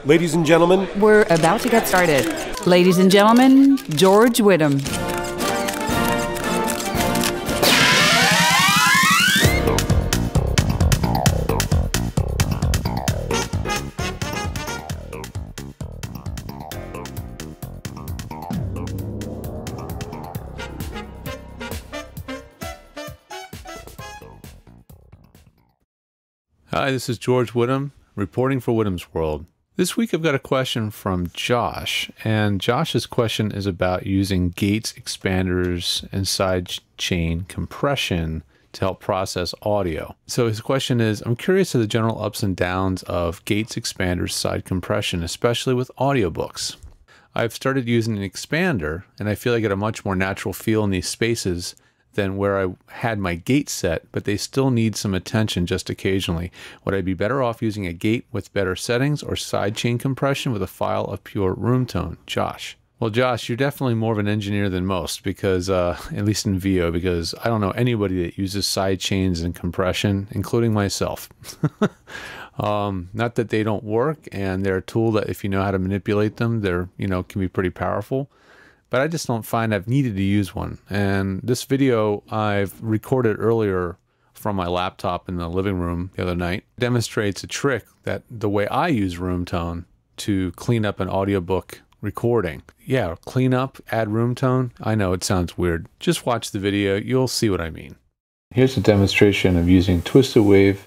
Ladies and gentlemen, We're about to get started. Ladies and gentlemen, George Whittam. Hi, this is George Whittam, reporting for Whittam's World. This week I've got a question from Josh, and Josh's question is about using gates, expanders, and sidechain compression to help process audio. So his question is, I'm curious of the general ups and downs of gates, expanders, side compression, especially with audiobooks. I've started using an expander, and I feel I get a much more natural feel in these spaces than where I had my gate set, but they still need some attention just occasionally. Would I be better off using a gate with better settings or sidechain compression with a file of pure room tone? Josh. Well, Josh, you're definitely more of an engineer than most because, at least in VO, because I don't know anybody that uses sidechains and compression, including myself. Not that they don't work, and they're a tool that if you know how to manipulate them, they're, can be pretty powerful. But I just don't find I've needed to use one. And this video I've recorded earlier from my laptop in the living room the other night demonstrates a trick that the way I use room tone to clean up an audiobook recording. Yeah, clean up, add room tone. I know it sounds weird. Just watch the video, you'll see what I mean. Here's a demonstration of using Twisted Wave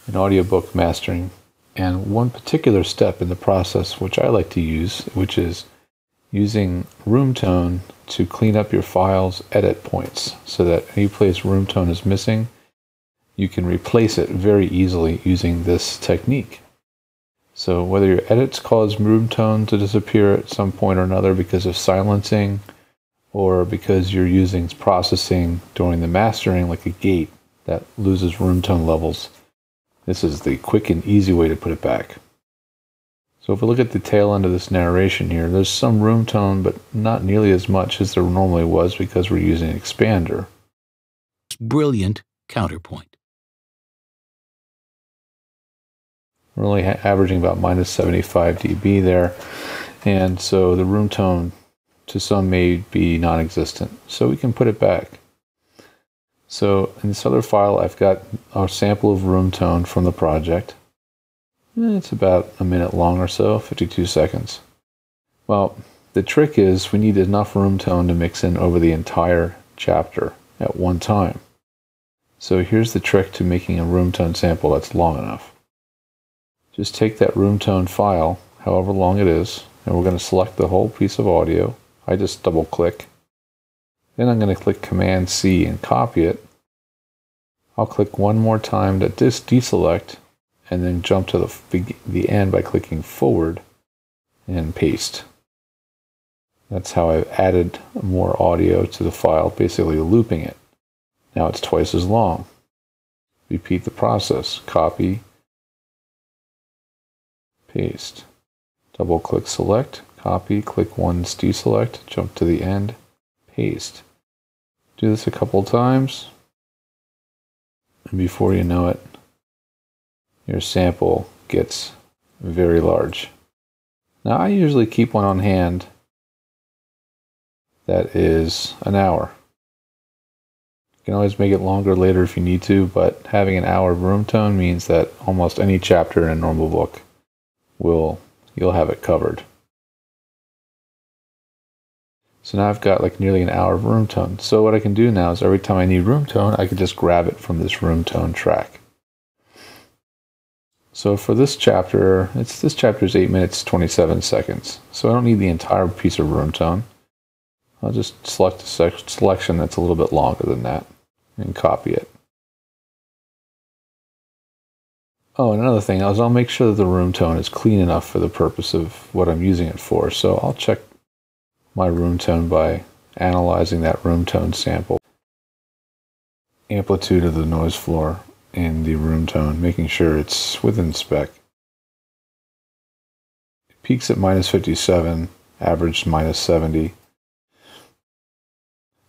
in audiobook mastering, and one particular step in the process which I like to use, which is using room tone to clean up your file's edit points so that any place room tone is missing, you can replace it very easily using this technique. So whether your edits cause room tone to disappear at some point or another because of silencing, or because you're using processing during the mastering like a gate that loses room tone levels, this is the quick and easy way to put it back. So if we look at the tail end of this narration here, there's some room tone, but not nearly as much as there normally was because we're using an expander. Brilliant counterpoint. We're only averaging about minus 75 dB there, and so the room tone to some may be non-existent. So we can put it back. So in this other file, I've got our sample of room tone from the project. It's about a minute long or so, 52 seconds. Well, the trick is we need enough room tone to mix in over the entire chapter at one time. So here's the trick to making a room tone sample that's long enough. Just take that room tone file, however long it is, and we're going to select the whole piece of audio. I just double click. Then I'm going to click Command C and copy it. I'll click one more time to deselect, and then jump to the end by clicking forward and paste. That's how I've added more audio to the file, basically looping it. Now it's twice as long. Repeat the process. Copy, paste. Double click select, copy, click once, deselect, jump to the end, paste. Do this a couple times, and before you know it, your sample gets very large. Now I usually keep one on hand that is an hour. You can always make it longer later if you need to, but having an hour of room tone means that almost any chapter in a normal book you'll have it covered. So now I've got like nearly an hour of room tone. So what I can do now is every time I need room tone, I can just grab it from this room tone track. So for this chapter, this chapter is 8 minutes, 27 seconds. So I don't need the entire piece of room tone. I'll just select a selection that's a little bit longer than that and copy it. Oh, and another thing is I'll make sure that the room tone is clean enough for the purpose of what I'm using it for. So I'll check my room tone by analyzing that room tone sample. Amplitude of the noise floor and the room tone, making sure it's within spec. It peaks at minus 57, averaged minus 70.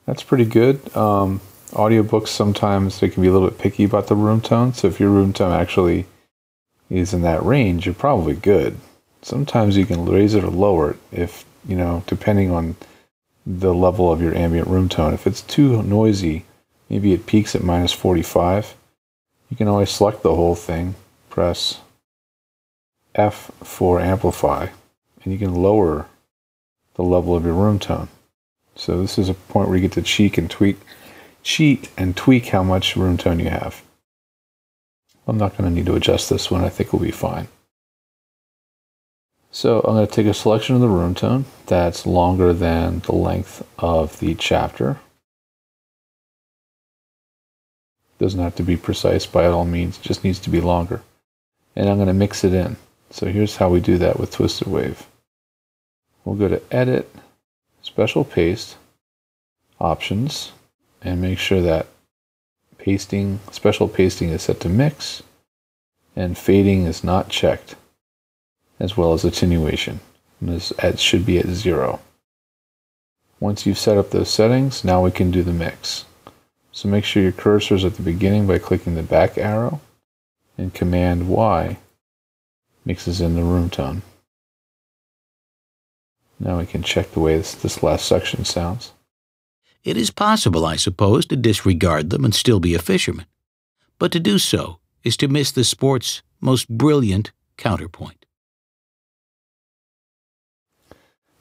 That's pretty good. Audiobooks, sometimes they can be a little bit picky about the room tone, so if your room tone actually is in that range, you're probably good. Sometimes you can raise it or lower it if, you know, depending on the level of your ambient room tone. If it's too noisy, maybe it peaks at -45. You can always select the whole thing, press F for amplify, and you can lower the level of your room tone. So this is a point where you get to cheat and tweak how much room tone you have. I'm not going to need to adjust this one. I think we'll be fine. So I'm going to take a selection of the room tone that's longer than the length of the chapter. Doesn't have to be precise by all means, it just needs to be longer. And I'm going to mix it in. So here's how we do that with Twisted Wave. We'll go to Edit, Special Paste, Options, and make sure that special pasting is set to Mix, and fading is not checked, as well as attenuation. And this should be at 0. Once you've set up those settings, now we can do the mix. So make sure your cursor is at the beginning by clicking the back arrow, and Command Y mixes in the room tone. Now we can check the way this last section sounds. It is possible, I suppose, to disregard them and still be a fisherman. But to do so is to miss the sport's most brilliant counterpoint.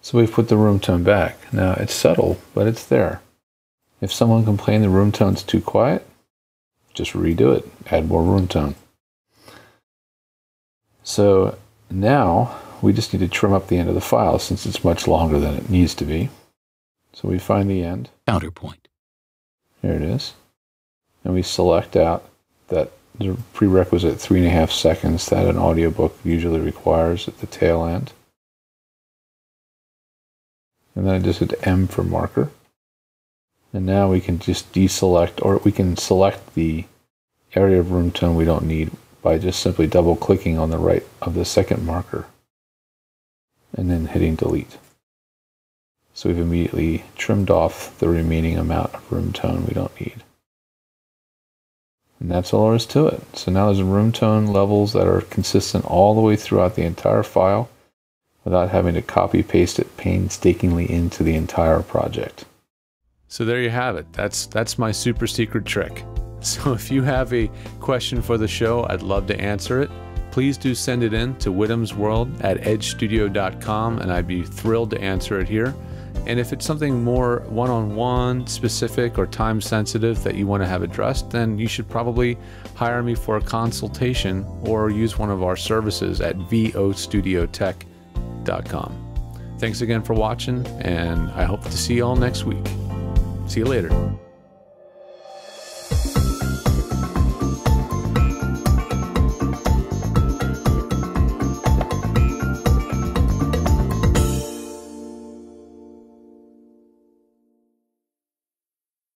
So we've put the room tone back. Now it's subtle, but it's there. If someone complained the room tone's too quiet, just redo it, add more room tone. So now we just need to trim up the end of the file since it's much longer than it needs to be. So we find the end. Counterpoint. Here it is. And we select out that the prerequisite 3.5 seconds that an audiobook usually requires at the tail end. And then I just hit M for marker. And now we can just deselect, or we can select the area of room tone we don't need by just simply double clicking on the right of the second marker and then hitting delete. So we've immediately trimmed off the remaining amount of room tone we don't need. And that's all there is to it. So now there's room tone levels that are consistent all the way throughout the entire file without having to copy paste it painstakingly into the entire project. So there you have it. That's my super secret trick. So if you have a question for the show, I'd love to answer it. Please do send it in to whittamsworld@edgestudio.com, and I'd be thrilled to answer it here. And if it's something more one-on-one, specific, or time-sensitive that you want to have addressed, then you should probably hire me for a consultation or use one of our services at vostudiotech.com. Thanks again for watching, and I hope to see you all next week. See you later.